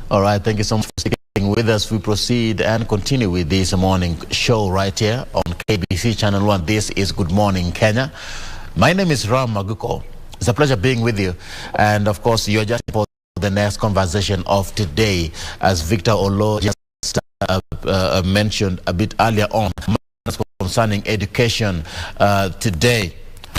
All right, thank you so much for sticking with us. We proceed and continue with this morning show right here on KBC Channel 1. This is Good Morning Kenya. My name is Aguko. It's a pleasure being with you. And of course, you're just for the next conversation of today, as Victor Olo just mentioned a bit earlier on, concerning education today.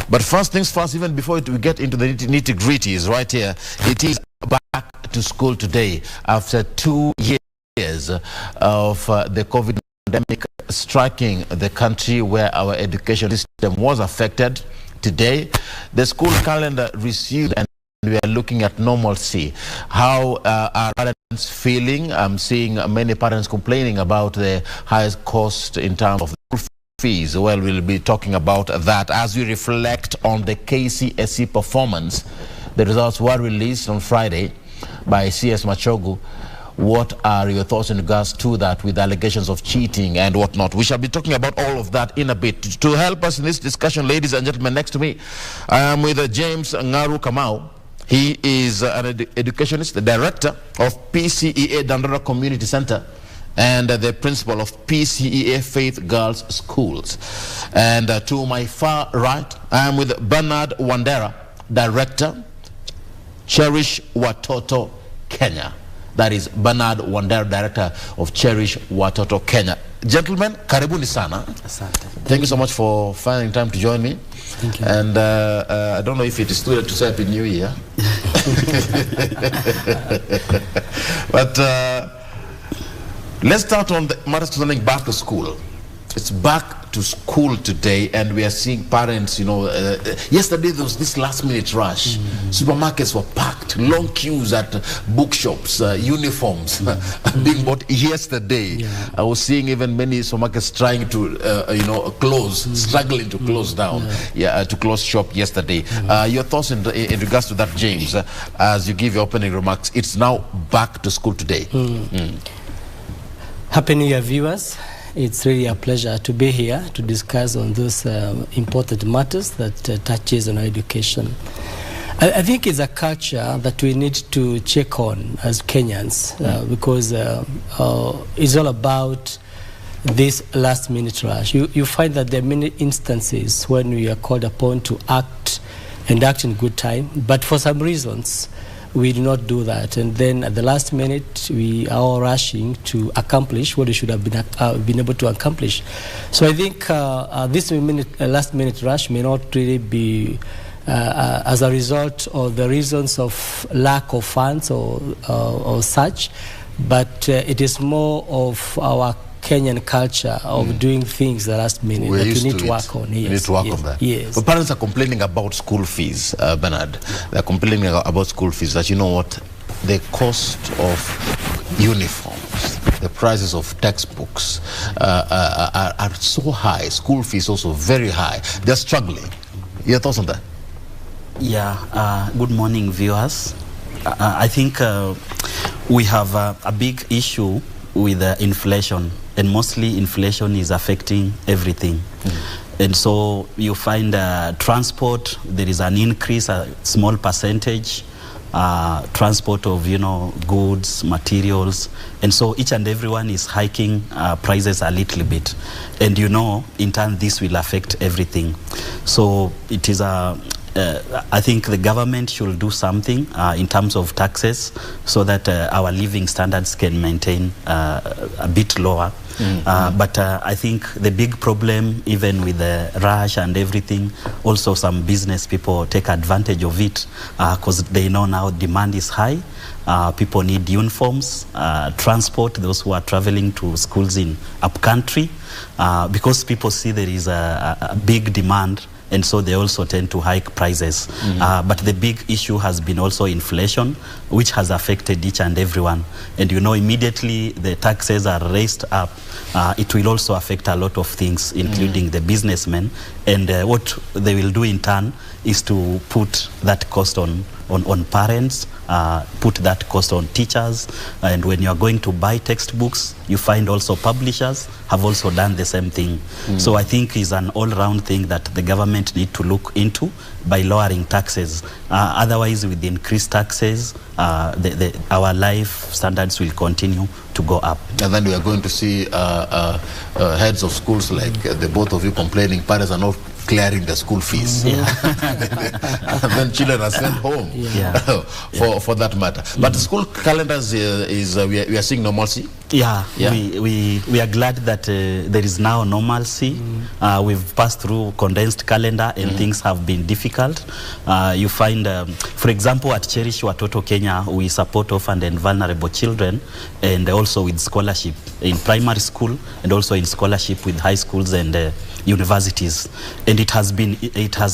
But first things first, even before we get into the nitty-gritties right here, it is back to school today after 2 years of the COVID pandemic striking the country, where our education system was affected. Today, the school calendar resumed and we are looking at normalcy. How are parents feeling? I'm seeing many parents complaining about the highest cost in terms of school fees. Well, we'll be talking about that as we reflect on the KCSE performance. The results were released on Friday by CS Machogu. What are your thoughts in regards to that, with allegations of cheating and whatnot? We shall be talking about all of that in a bit. To help us in this discussion, ladies and gentlemen, next to me, I am with James Ngaru Kamau. He is an educationist, the director of PCEA Dandora Community Center, and the principal of PCEA Faith Girls Schools. And to my far right, I am with Benard Wandera, director, Cherish Watoto, Kenya. That is Benard Wandera, director of Cherish Watoto, Kenya. Gentlemen, karibuni sana. Asante. Thank you so much for finding time to join me. Thank you. And I don't know if it is too late to say Happy New Year. But let's start on the matters concerning back to school. It's back to school today, and we are seeing parents, yesterday there was this last minute rush. Supermarkets were packed, long queues at bookshops, uniforms being bought yesterday. Yeah. I was seeing even many supermarkets trying to, close, struggling to close down, to close shop yesterday. Your thoughts in regards to that, James, as you give your opening remarks? It's now back to school today. Happy New Year, viewers. It's really a pleasure to be here to discuss on those important matters that touches on our education. I think it's a culture that we need to check on as Kenyans, because it's all about this last-minute rush. You find that there are many instances when we are called upon to act and act in good time, but for some reasons, we do not do that, and then at the last minute we are all rushing to accomplish what we should have been able to accomplish. So I think this last minute rush may not really be as a result of the reasons of lack of funds or such, but it is more of our Kenyan culture of doing things the last minute that we need to work on. Yes, we need to work on that. Yes. But parents are complaining about school fees, Benard. They're complaining about school fees, that the cost of uniforms, the prices of textbooks are so high. School fees also very high. They're struggling. Your thoughts on that? Yeah, good morning, viewers. I think we have a big issue with inflation, and mostly inflation is affecting everything. And so you find transport, there is an increase, a small percentage, transport of goods, materials, and so each and everyone is hiking prices a little bit, and in turn this will affect everything. So it is I think the government should do something in terms of taxes, so that our living standards can maintain a bit lower. But I think the big problem, even with the rush and everything, also some business people take advantage of it because they know now demand is high. People need uniforms, transport, those who are traveling to schools in upcountry, because people see there is a big demand, and so they also tend to hike prices. But the big issue has been also inflation, which has affected each and everyone. And immediately the taxes are raised up, it will also affect a lot of things, including the businessmen. And what they will do in turn is to put that cost on parents, put that cost on teachers, and when you are going to buy textbooks, you find also publishers have also done the same thing. So I think it's an all-round thing that the government need to look into by lowering taxes. Otherwise, with the increased taxes, our life standards will continue to go up. And then we are going to see heads of schools like the both of you complaining parents are not clearing the school fees. And then children are sent home for that matter. But the school calendars we are seeing normalcy. We are glad that there is now normalcy. We've passed through condensed calendar and things have been difficult. You find, for example, at Cherish Watoto Kenya, we support orphaned and vulnerable children, and also with scholarship in primary school and also in scholarship with high schools and universities. And it has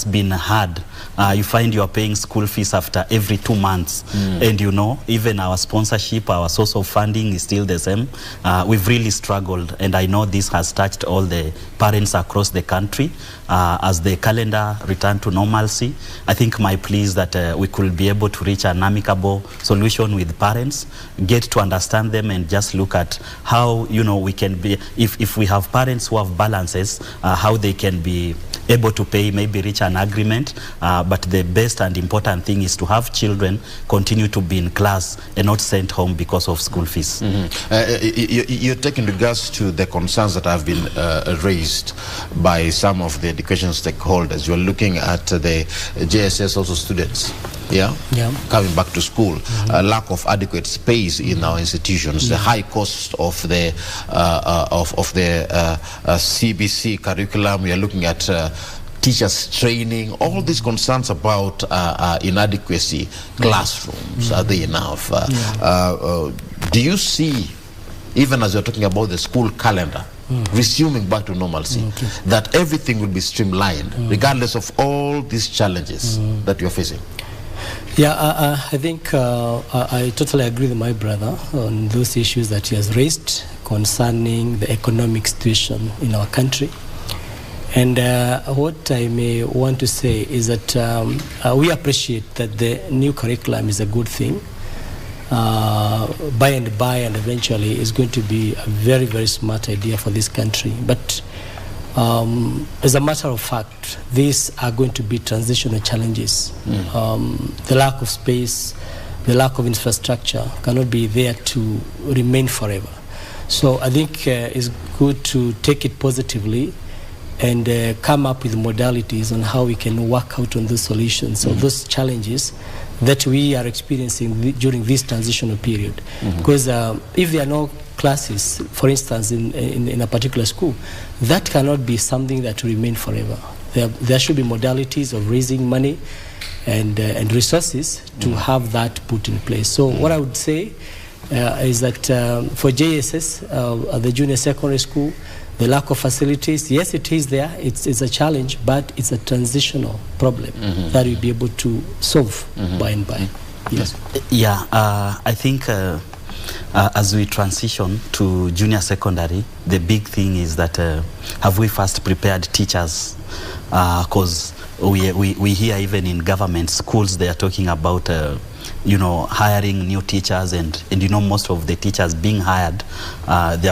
been hard. You find you are paying school fees after every 2 months, and you know, even our sponsorship, our source of funding is still the same. We've really struggled, and I know this has touched all the parents across the country. As the calendar returned to normalcy, I think my plea is that we could be able to reach an amicable solution with parents, get to understand them, and just look at how, you know, we can be, if we have parents who have balances, how they can be able to pay, maybe reach an agreement, but the best and important thing is to have children continue to be in class and not sent home because of school fees. You're taking regards to the concerns that have been raised by some of the education stakeholders. You're looking at the JSS also students, coming back to school, lack of adequate space in our institutions, the high cost of the CBC curriculum. We are looking at teachers training, all these concerns about inadequacy, classrooms, are they enough? Do you see, even as you're talking about the school calendar, resuming back to normalcy, that everything will be streamlined, regardless of all these challenges that you're facing? I think I totally agree with my brother on those issues that he has raised concerning the economic situation in our country. And what I may want to say is that we appreciate that the new curriculum is a good thing. By and eventually is going to be a very, very smart idea for this country. But as a matter of fact, these are going to be transitional challenges. The lack of space, the lack of infrastructure cannot be there to remain forever. So I think it's good to take it positively and come up with modalities on how we can work out on those solutions, so those challenges that we are experiencing during this transitional period. Because if there are no classes, for instance, in a particular school, that cannot be something that will remain forever. There should be modalities of raising money and resources to have that put in place. So what I would say is that for JSS, the junior secondary school, the lack of facilities, yes, it is there. It's a challenge, but it's a transitional problem that we'll be able to solve by and by. Yes. I think as we transition to junior secondary, the big thing is that have we first prepared teachers? Because we hear even in government schools they are talking about hiring new teachers, and most of the teachers being hired, they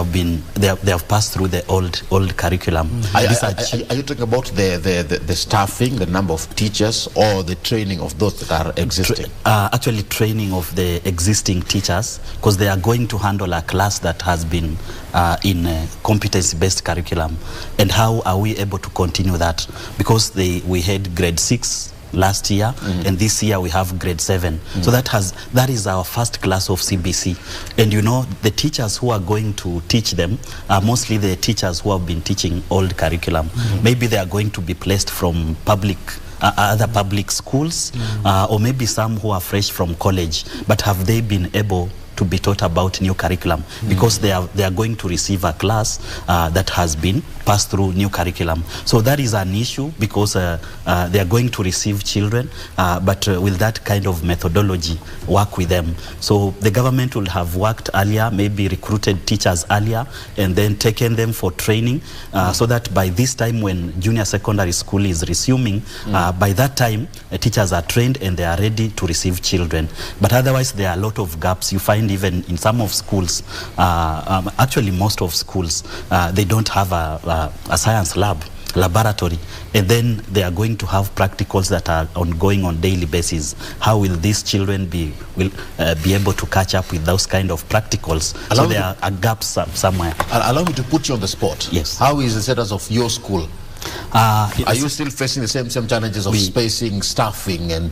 have passed through the old curriculum. Are you talking about the staffing, the number of teachers, or the training of those that are existing? Actually, training of the existing teachers, because they are going to handle a class that has been in competency-based curriculum. And how are we able to continue that? Because we had grade 6 last year, and this year we have grade 7. So that is our first class of CBC. And the teachers who are going to teach them are mostly the teachers who have been teaching old curriculum. Maybe they are going to be placed from other public schools, or maybe some who are fresh from college. But have they been able to be taught about new curriculum, because they are going to receive a class that has been passed through new curriculum. So that is an issue, because they are going to receive children, but will that kind of methodology work with them? So the government will have worked earlier, maybe recruited teachers earlier, and then taken them for training, so that by this time when junior secondary school is resuming, by that time teachers are trained and they are ready to receive children. But otherwise there are a lot of gaps. You find even in some of schools, actually most of schools, they don't have a science laboratory, and then they are going to have practicals that are ongoing on daily basis. How will these children be able to catch up with those kind of practicals? So there are gaps somewhere. Allow me to put you on the spot. Yes. How is the status of your school? Are you still facing the same challenges of spacing, staffing, and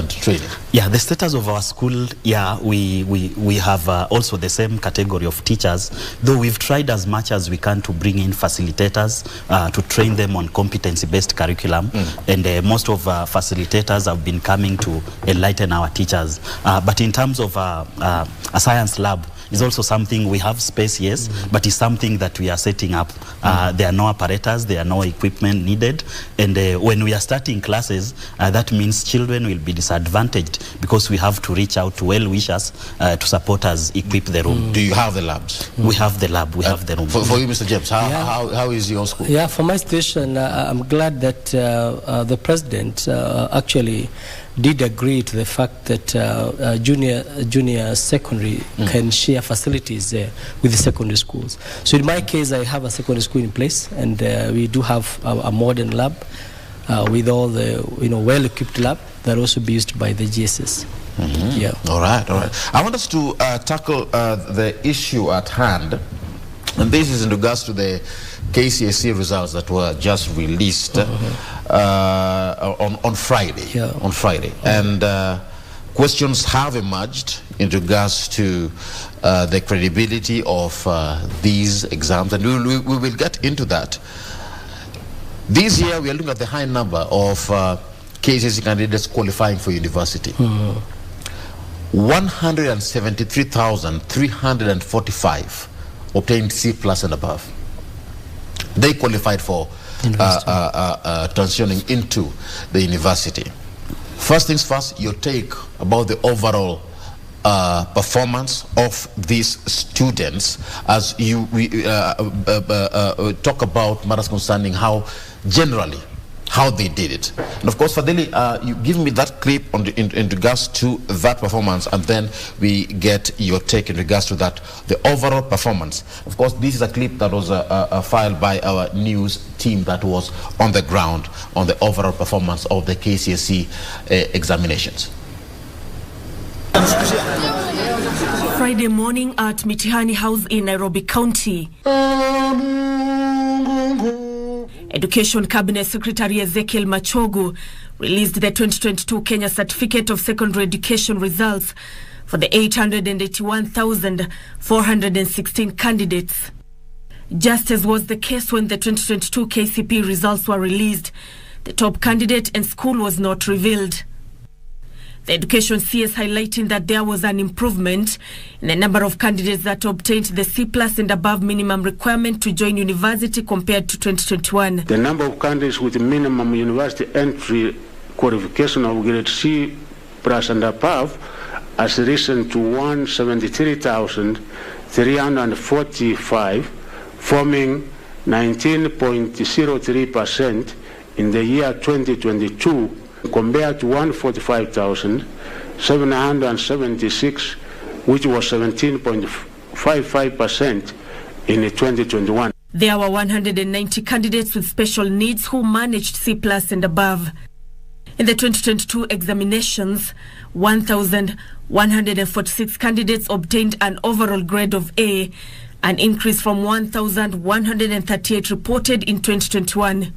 training? Yeah, the status of our school, yeah, we have also the same category of teachers, though we've tried as much as we can to bring in facilitators to train them on competency-based curriculum, and most of facilitators have been coming to enlighten our teachers. But in terms of a science lab, is also something we have space, yes, but it's something that we are setting up. There are no apparatus, there are no equipment needed, and when we are starting classes, that means children will be disadvantaged, because we have to reach out to well-wishers to support us equip the room. Do you have the labs? We have the lab, we have the room. For you, Mr. James, how is your school? Yeah, for my station, I'm glad that the president actually did agree to the fact that junior secondary can share facilities with the secondary schools. So in my case, I have a secondary school in place, and we do have a modern lab with all the well-equipped lab that also be used by the GSS. Yeah. All right. I want us to tackle the issue at hand, and this is in regards to the KCSE results that were just released on Friday. Yeah. On Friday, and questions have emerged in regards to the credibility of these exams, and we will get into that. This year, we are looking at the high number of KCSE candidates qualifying for university. 173,345 obtained C+ and above. They qualified for transitioning into the university. First things first, your take about the overall performance of these students as we talk about matters concerning how generally how they did it. And of course, Fadeli, you give me that clip in regards to that performance, and then we get your take in regards to that, the overall performance. Of course, this is a clip that was filed by our news team that was on the ground on the overall performance of the KCSE examinations. Friday morning at Mitihani House in Nairobi County, Education Cabinet Secretary Ezekiel Machogu released the 2022 Kenya Certificate of Secondary Education results for the 881,416 candidates. Just as was the case when the 2022 KCPE results were released, the top candidate and school was not revealed. The Education CS highlighting that there was an improvement in the number of candidates that obtained the C+ and above minimum requirement to join university compared to 2021. The number of candidates with minimum university entry qualification of grade C+ and above has risen to 173,345, forming 19.03% in the year 2022, compared to 145,776, which was 17.55% in 2021. There were 190 candidates with special needs who managed C+ and above. In the 2022 examinations, 1,146 candidates obtained an overall grade of A, an increase from 1,138 reported in 2021.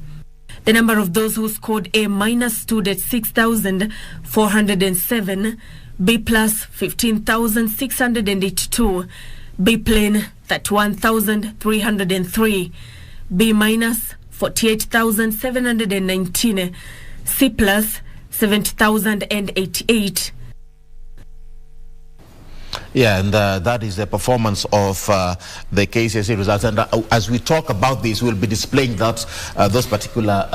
The number of those who scored A- stood at 6,407, B+ 15,682, B plain 31,303, B- 48,719, C+ 70,088. Yeah, and that is the performance of the KCSE results. And as we talk about this, we'll be displaying that those particular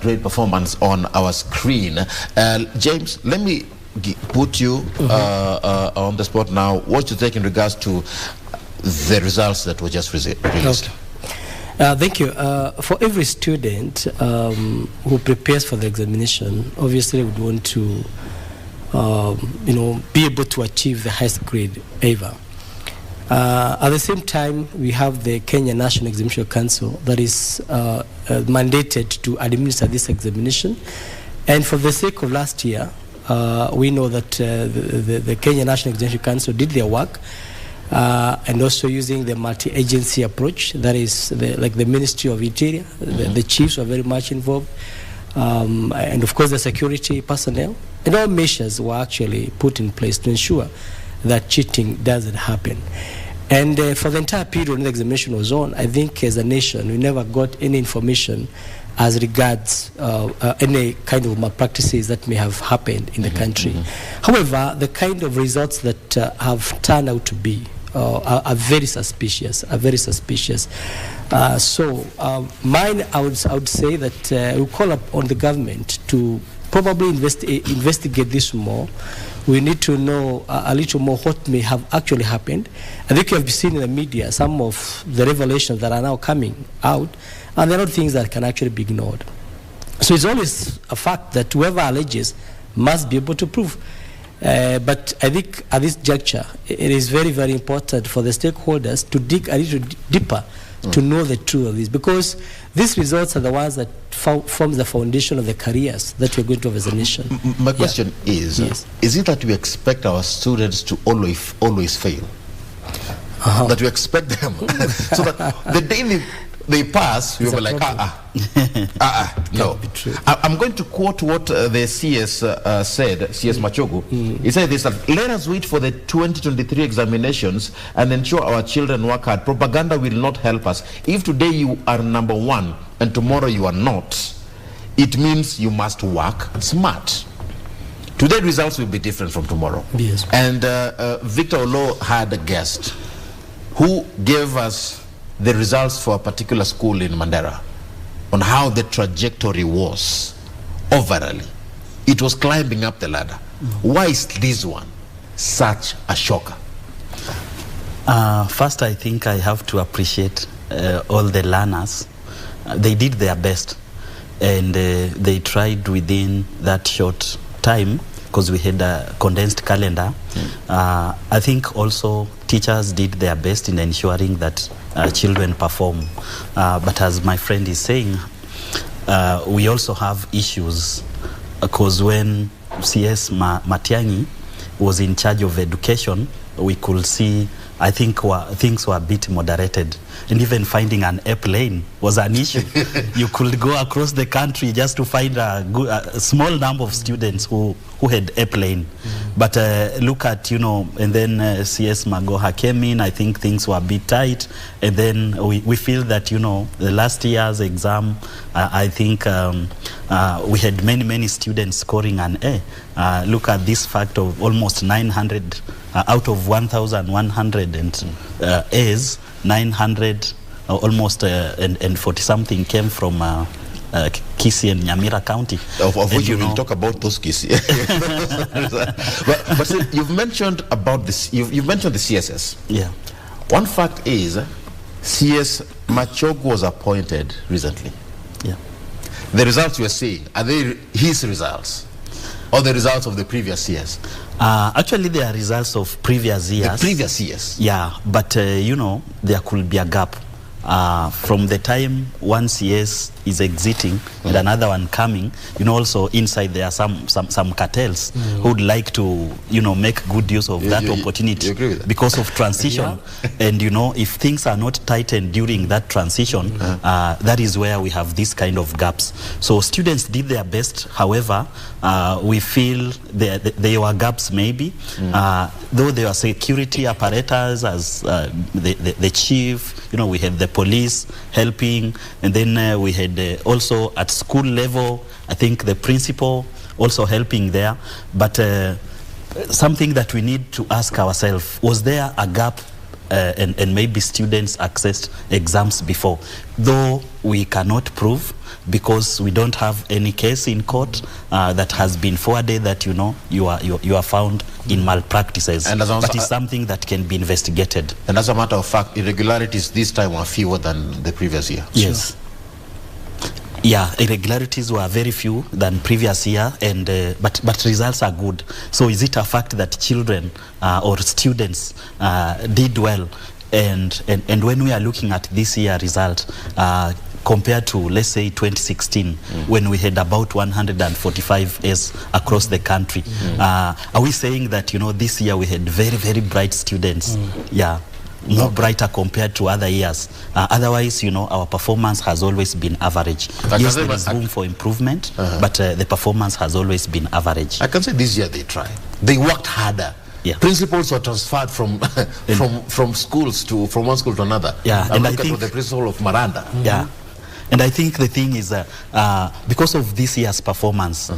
great performance on our screen. James, let me put you on the spot now. What you take in regards to the results that were just released? Okay. Thank you. For every student who prepares for the examination, obviously would want to be able to achieve the highest grade ever. At the same time, we have the Kenya National Examination Council that is mandated to administer this examination. And for the sake of last year, we know that the Kenya National Examination Council did their work, and also using the multi-agency approach, that is like the Ministry of Interior, the chiefs were very much involved, and of course the security personnel, and all measures were actually put in place to ensure that cheating doesn't happen. And for the entire period when the examination was on, I think as a nation we never got any information as regards any kind of malpractices that may have happened in the country. However, the kind of results that have turned out to be are very suspicious, So mine, I would say that we call up on the government to probably investigate this more. We need to know a little more what may have actually happened. I think you have seen in the media some of the revelations that are now coming out, and they're not things that can actually be ignored. So it's always a fact that whoever alleges must be able to prove. But I think at this juncture, it is very, very important for the stakeholders to dig a little deeper to know the truth of this, because these results are the ones that form the foundation of the careers that we're going to have as a nation. My question is it that we expect our students to always fail? That we expect them so that the day they pass, we were like, no. I'm going to quote what the CS said, CS Machogu. He said this: let us wait for the 2023 examinations and ensure our children work hard. Propaganda will not help us. If today you are number one and tomorrow you are not, it means you must work smart. Today results will be different from tomorrow. Yes. And Victor Olo had a guest who gave us the results for a particular school in Wandera on how the trajectory was overall. It was climbing up the ladder. Why is this one such a shocker? First, I think I have to appreciate all the learners. They did their best, and they tried within that short time, because we had a condensed calendar. I think also teachers did their best in ensuring that children perform. But as my friend is saying, we also have issues, because when CS Matiang'i was in charge of education, we could see, I think things were a bit moderated. And even finding an airplane was an issue. You could go across the country just to find a small number of students who had airplane. But look at, and then CS Magoha came in. I think things were a bit tight. And then we feel that, the last year's exam, I think we had many students scoring an A. Look at this fact of almost 900 out of 1,100 A's, 900 almost and 40 something came from Kisii and Nyamira County. Of which we will talk about those Kisii. but see, you've mentioned about this. You've mentioned the CSS. Yeah. One fact is, CS Machogu was appointed recently. Yeah. The results you are seeing, are they his results or the results of the previous CS? Actually, they are results of previous years. The previous years. Yeah, but there could be a gap. From the time one CS is exiting and another one coming, also inside there are some cartels who would like to, make good use of that opportunity because of transition. And, if things are not tightened during that transition, that is where we have this kind of gaps. So students did their best. However, we feel there were gaps maybe, though there were security apparatus as the chief, we had the police helping, and then we had also at school level, I think the principal also helping there. But something that we need to ask ourselves, was there a gap and maybe students accessed exams before? Though we cannot prove, because we don't have any case in court that has been forwarded that, you know, you are found in malpractices. And but it's something that can be investigated. And as a matter of fact, irregularities this time were fewer than the previous year. Yes. Sure. Yeah, irregularities were very few than previous year, and but results are good. So is it a fact that children or students did well? And when we are looking at this year result, compared to, let's say, 2016, when we had about 145 A's across the country, are we saying that, you know, this year we had very, very bright students? Yeah. More brighter compared to other years. Otherwise, you know, our performance has always been average. Yes, there is room for improvement, but the performance has always been average. I can say this year they tried. They worked harder. Yeah. Principals were transferred from schools from one school to another. Yeah, and I think the principal of Miranda. Yeah. And I think the thing is, because of this year's performance,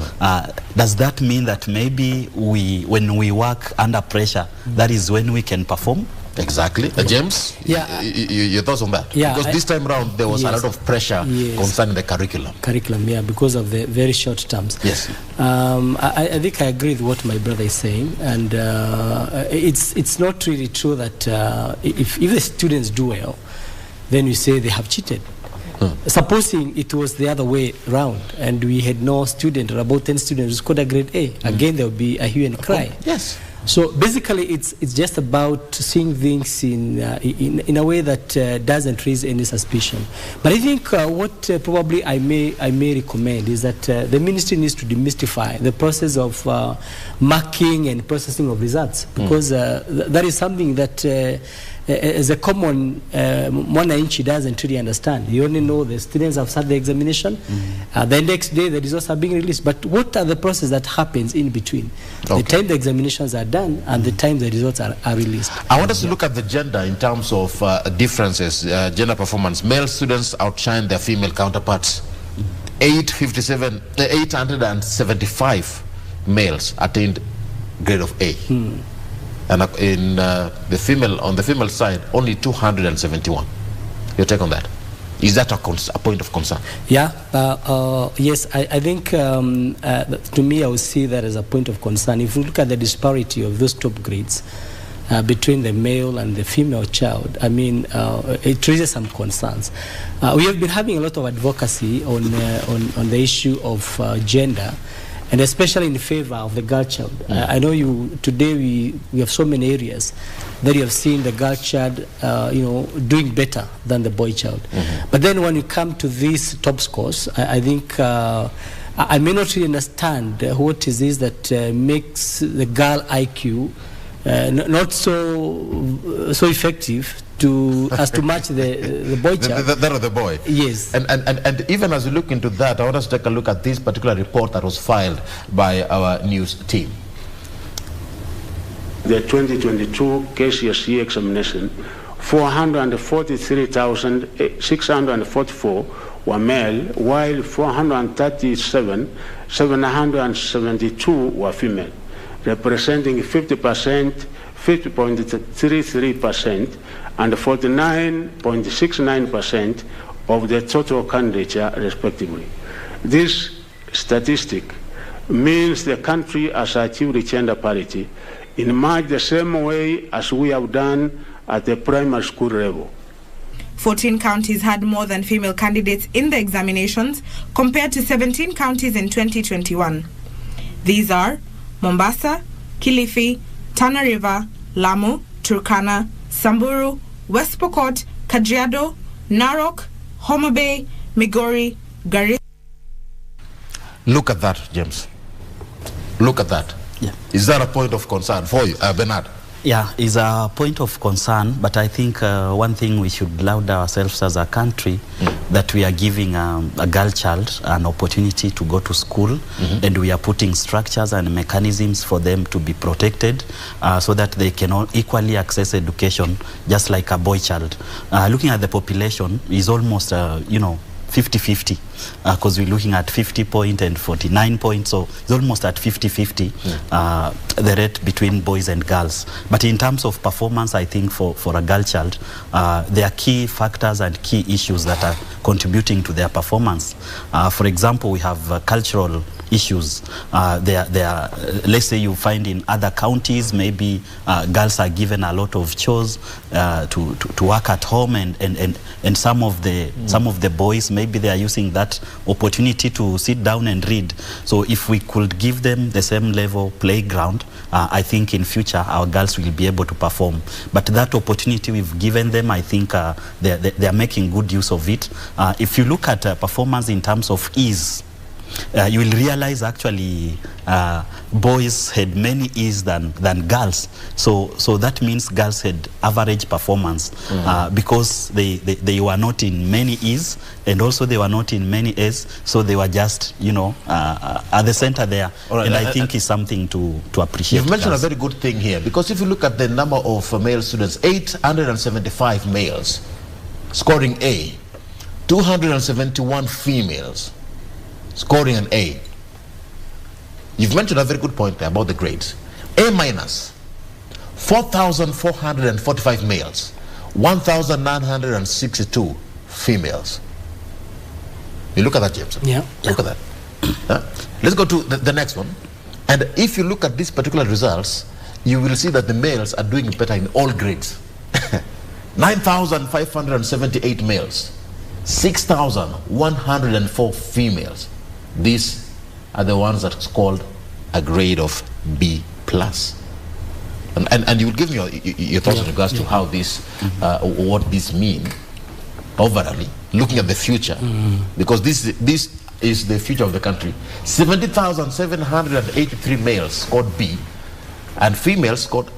does that mean that maybe when we work under pressure, that is when we can perform? Exactly. James, your thoughts on that? Yeah, because this time around there was a lot of pressure concerning the curriculum. Yeah, because of the very short terms. Yes. I think I agree with what my brother is saying, and it's not really true that if the students do well, then we say they have cheated. Supposing it was the other way around, and we had no student, or about 10 students who scored a grade A, again there would be a hue and cry. Yes. So basically, it's just about seeing things in a way that doesn't raise any suspicion. But I think what probably I may recommend is that the ministry needs to demystify the process of marking and processing of results, because that is something that as a common mwananchi doesn't really understand. You only know the students have sat the examination, the next day the results are being released. But what are the process that happens in between? The time the examinations are done and the time the results are released. I want us to look at the gender in terms of differences, gender performance. Male students outshine their female counterparts. 875 males attained grade of A. And on the female side, only 271. Your take on that? Is that a point of concern? Yeah, yes, I think to me I would see that as a point of concern. If you look at the disparity of those top grades between the male and the female child, I mean, it raises some concerns. We have been having a lot of advocacy on the issue of gender, and especially in favor of the girl child. I know today we have so many areas that you have seen the girl child, doing better than the boy child. But then when you come to these top scores, I think I may not really understand what is this that makes the girl IQ not so effective as to match the boy child. That of the boy. Yes. And even as we look into that, I want us to take a look at this particular report that was filed by our news team. The 2022 KCSE examination, 443,644 were male, while 437,772 were female, representing 50.33% and 49.69% of the total candidature, respectively. This statistic means the country has achieved gender parity in much the same way as we have done at the primary school level. 14 counties had more than female candidates in the examinations compared to 17 counties in 2021. These are Mombasa, Kilifi, Tana River, Lamu, Turkana, Samburu, West Pokot, Kajiado, Narok, Homa Bay, Migori, Garissa. Look at that, James. Look at that. Yeah. Is that a point of concern for you, Benard? Yeah, it's a point of concern, but I think one thing we should laud ourselves as a country, that we are giving a girl child an opportunity to go to school, and we are putting structures and mechanisms for them to be protected so that they can all equally access education just like a boy child. Looking at the population is almost, 50-50 because we're looking at 50 point and 49 points, so it's almost at 50-50 the rate between boys and girls. But in terms of performance, I think for a girl child, there are key factors and key issues that are contributing to their performance. For example, we have cultural issues. There are, let's say you find in other counties, maybe girls are given a lot of chores to work at home, and some of the boys, maybe they are using that opportunity to sit down and read. So if we could give them the same level playground, I think in future our girls will be able to perform. But that opportunity we've given them, I think they are making good use of it. If you look at performance in terms of ease, you will realize actually boys had many E's than girls. So that means girls had average performance because they were not in many E's, and also they were not in many A's. So they were just, at the center there. Right. And I think it's something to appreciate. You've mentioned a very good thing here, because if you look at the number of male students, 875 males scoring A, 271 females scoring an A. You've mentioned a very good point there about the grades. A minus, 4,445 males, 1,962 females. You look at that, James. Yeah. Look at that. Let's go to the next one. And if you look at these particular results, you will see that the males are doing better in all grades. 9,578 males, 6,104 females. These are the ones that scored a grade of B+. And you will give me your thoughts in regards to how this, what this mean overall, looking at the future, because this is the future of the country. 70,783 males scored B, and females scored,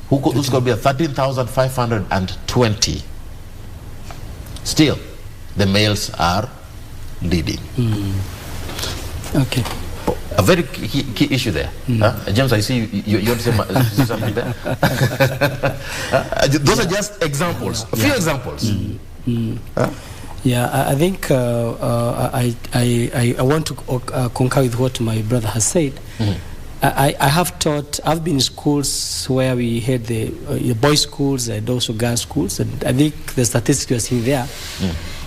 who scored B, 13,520. Still, the males are leading. Okay. A very key issue there. James, I see you want to say something there. Those are just examples, a few examples. Yeah, I think I want to concur with what my brother has said. I've been in schools where we had the boys' schools and also girls' schools, and I think the statistics you're seeing there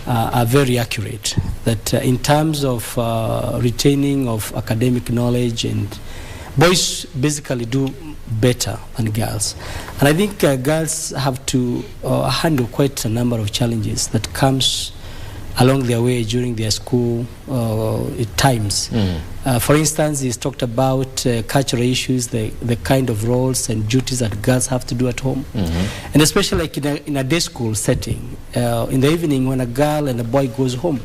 are very accurate, that in terms of retaining of academic knowledge, and boys basically do better than girls. And I think girls have to handle quite a number of challenges that comes along their way during their school times. For instance, he's talked about cultural issues, the kind of roles and duties that girls have to do at home. And especially like in a day school setting, in the evening when a girl and a boy goes home,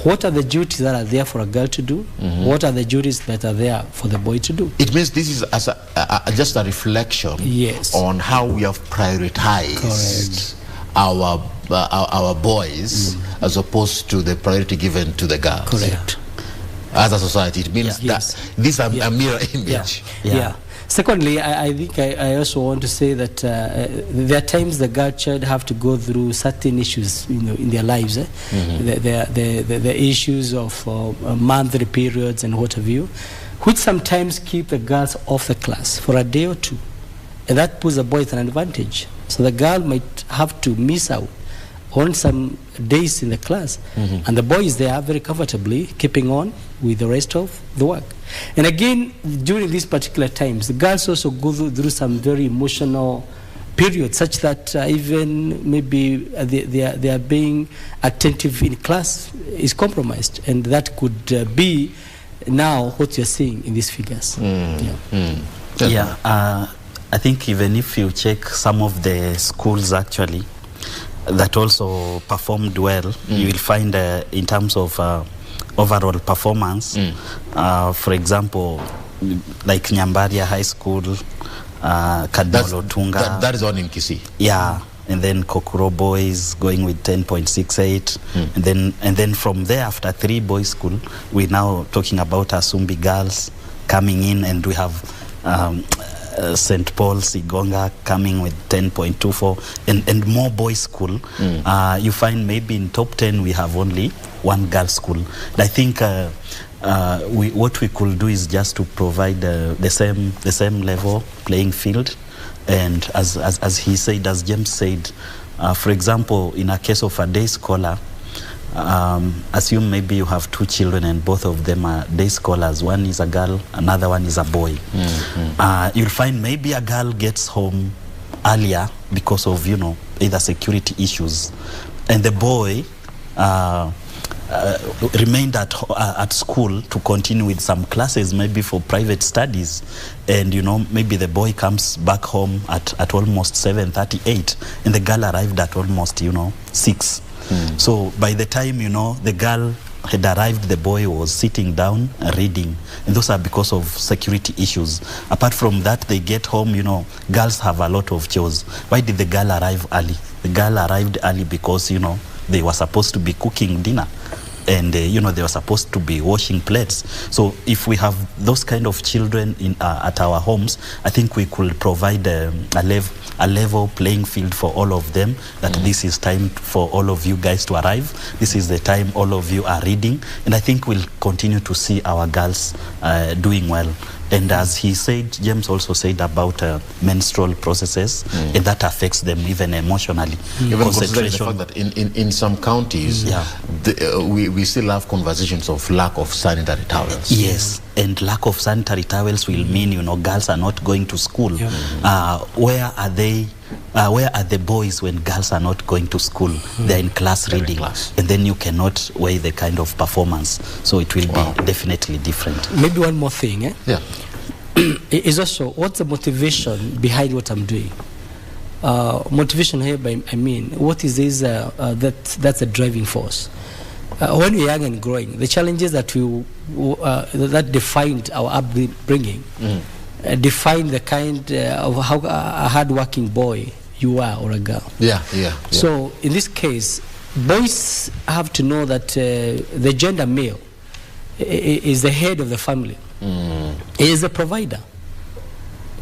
what are the duties that are there for a girl to do? What are the duties that are there for the boy to do? It means this is as just a reflection on how we have prioritized our boys as opposed to the priority given to the girls. Correct. As a society, it means that these are a mirror image. Secondly, I think I also want to say that there are times the girl child have to go through certain issues, in their lives. The issues of monthly periods and what have you, which sometimes keep the girls off the class for a day or two, and that puts the boy at an advantage. So the girl might have to miss out on some days in the class, and the boy is there very comfortably keeping on with the rest of the work. And again, during these particular times, the girls also go through some very emotional periods, such that even maybe they are being attentive in class is compromised, and that could be now what you're seeing in these figures. I think even if you check some of the schools actually that also performed well, you will find in terms of overall performance, for example, like Nyambaria High School, Kadolo Tunga. That is one in Kisii. Yeah, and then Kokuro Boys going with 10.68, and then from there, after 3 boys school, we're now talking about Asumbi Girls coming in, and we have St. Paul's, Igonga coming with 10.24, and more boys' school. You find maybe in top 10 we have only one girls' school. And I think what we could do is just to provide the same level playing field, and as he said, as James said, for example, in a case of a day scholar, assume maybe you have two children and both of them are day scholars. One is a girl, another one is a boy. You'll find maybe a girl gets home earlier because of, you know, either security issues, and the boy remained at school to continue with some classes, maybe for private studies, and you know, maybe the boy comes back home at almost 7:38, and the girl arrived at almost, you know, 6. So by the time, you know, the girl had arrived, the boy was sitting down reading, and those are because of security issues. Apart from that, they get home, you know, girls have a lot of chores. Why did the girl arrive early? The girl arrived early because, you know, they were supposed to be cooking dinner, and you know, they were supposed to be washing plates. So if we have those kind of children in at our homes, I think we could provide a level playing field for all of them, that this is time for all of you guys to arrive. This is the time all of you are reading, and I think we'll continue to see our girls doing well. And as he said, James also said about menstrual processes, and that affects them even emotionally. Even considering the fact that in some counties, we still have conversations of lack of sanitary towels. Yes, and lack of sanitary towels will mean, you know, girls are not going to school. Where are they? Where are the boys when girls are not going to school? They're in class reading, and then you cannot weigh the kind of performance. So it will be definitely different. Maybe one more thing, Yeah. is also, what's the motivation behind what I'm doing? Motivation here, I mean, what is this? That's a driving force. When we're young and growing, the challenges that that defined our upbringing, define the kind of how a hard-working boy you are, or a girl. Yeah. So in this case, boys have to know that the gender male is the head of the family. He is the provider.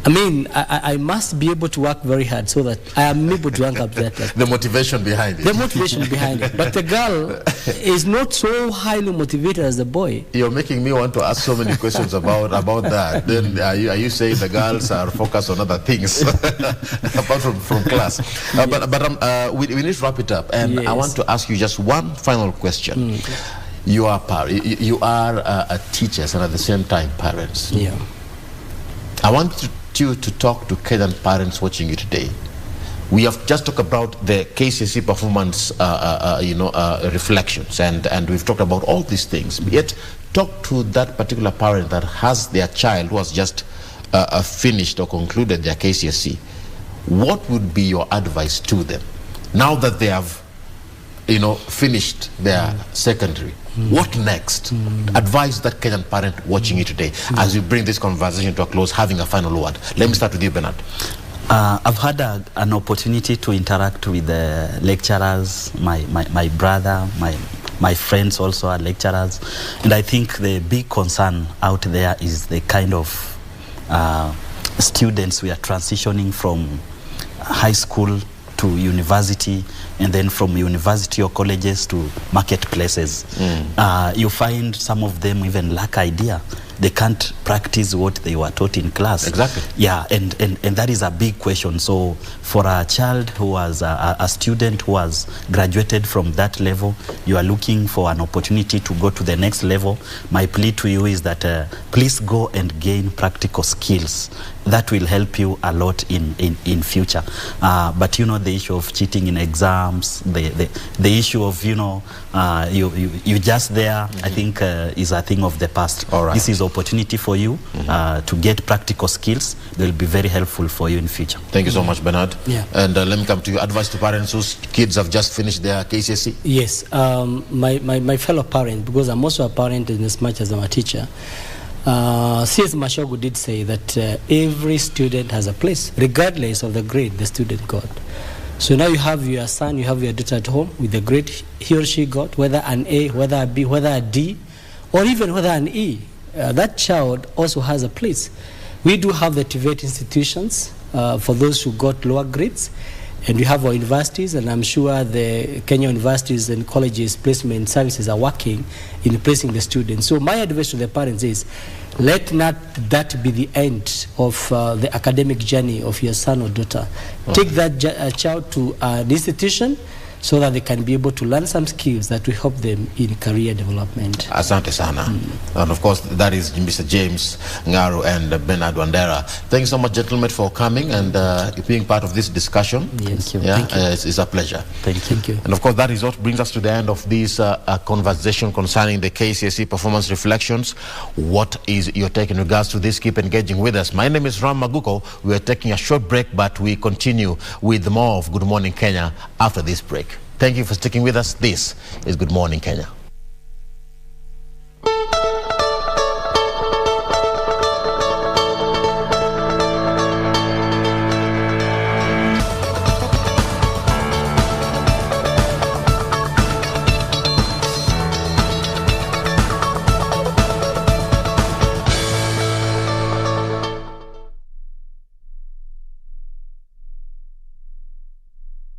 I mean, I must be able to work very hard so that I am able to rank up that. The motivation behind it. The motivation behind it. But the girl is not so highly motivated as the boy. You're making me want to ask so many questions about that. Then are you saying the girls are focused on other things apart from class? But we need to wrap it up, and I want to ask you just one final question. You are teachers and at the same time parents. Yeah. I want you to talk to Kenyan parents watching you today. We have just talked about the KCSE performance, reflections, and we've talked about all these things. Yet, talk to that particular parent that has their child who has just finished or concluded their KCSE. What would be your advice to them now that they have, finished their secondary? What next? Advise that Kenyan parent watching you today as we bring this conversation to a close, having a final word. Let me start with you, Benard. I've had an opportunity to interact with the lecturers, my brother, my friends also are lecturers, and I think the big concern out there is the kind of students we are transitioning from high school to university, and then from university or colleges to marketplaces. You find some of them even lack idea. They can't practice what they were taught in class. Exactly. Yeah, and that is a big question. So for a child who was a student who has graduated from that level, you are looking for an opportunity to go to the next level. My plea to you is that please go and gain practical skills. That will help you a lot in future. But the issue of cheating in exams, the issue of you just there, I think is a thing of the past. All right. This is opportunity for you to get practical skills. They will be very helpful for you in future. Thank you so much, Benard. Yeah. And let me come to you. Advice to parents whose kids have just finished their KCSE. Yes, my fellow parent, because I'm also a parent in as much as I'm a teacher. C.S. Mashogu did say that every student has a place, regardless of the grade the student got. So now you have your son, you have your daughter at home with the grade he or she got, whether an A, whether a B, whether a D, or even whether an E. That child also has a place. We do have the TVET institutions for those who got lower grades, and we have our universities, and I'm sure the Kenya universities and colleges placement services are working in placing the students. So my advice to the parents is, let not that be the end of the academic journey of your son or daughter. Okay. Take that child to an institution so that they can be able to learn some skills that will help them in career development. Asante sana. And of course, that is Mr. James Ngaru and Benard Wandera. Thank you so much, gentlemen, for coming and being part of this discussion. Yes. Thank you. Yeah, Thank you. It's a pleasure. Thank you. And of course, that is what brings us to the end of this conversation concerning the KCSE performance reflections. What is your take in regards to this? Keep engaging with us. My name is Aguko. We are taking a short break, but we continue with more of Good Morning Kenya after this break. Thank you for sticking with us. This is Good Morning Kenya.